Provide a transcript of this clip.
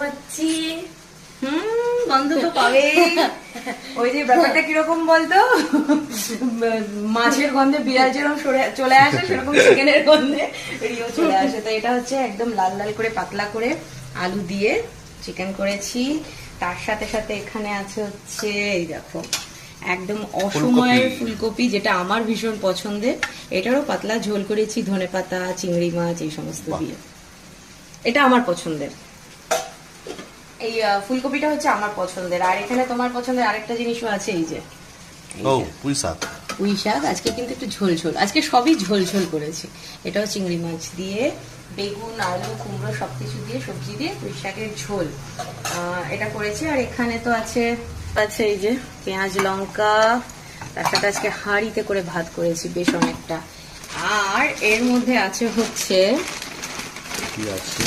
হচ্ছি। গন্ধ তো পাবে। ওই যে ব্যাপারটা কিরকম বলতো, মাছের গন্ধে বিড়াল যেরকম চলে আসে, সেরকম চিকেনের গন্ধে রিও চলে আসে। তো এটা হচ্ছে একদম লাল লাল করে পাতলা করে আলু দিয়ে চিকেন করেছি। তার সাথে সাথে এখানে আছে হচ্ছে এই দেখো একদম অসময়ের ফুলকপি, যেটা আমার ভীষণ পছন্দের। এটারও পাতলা ঝোল করেছি, ধনেপাতা, চিংড়ি মাছ এই সমস্ত দিয়ে। এটা আমার পছন্দের, এই ফুলকপিটা হচ্ছে আমার পছন্দের। আর এখানে তোমার পছন্দের আরেকটা জিনিসও আছে, এই যে পুঁই শাক। পুঁই শাক আজকে কিন্তু একটু ঝোল ঝোল, আজকে সবই ঝোল ঝোল করেছি। এটাও চিংড়ি মাছ দিয়ে, বেগুন, আলু, কুমড়ো সবকিছু দিয়ে, সবজি দিয়ে পুঁই শাকের ঝোল এটা করেছি। আর এখানে তো আছে এই যে পেঁয়াজ লঙ্কা, তার সাথে আজকে হাঁড়িতে করে ভাত করেছি বেশ অনেকটা। আর এর মধ্যে আছে হচ্ছে কি আছে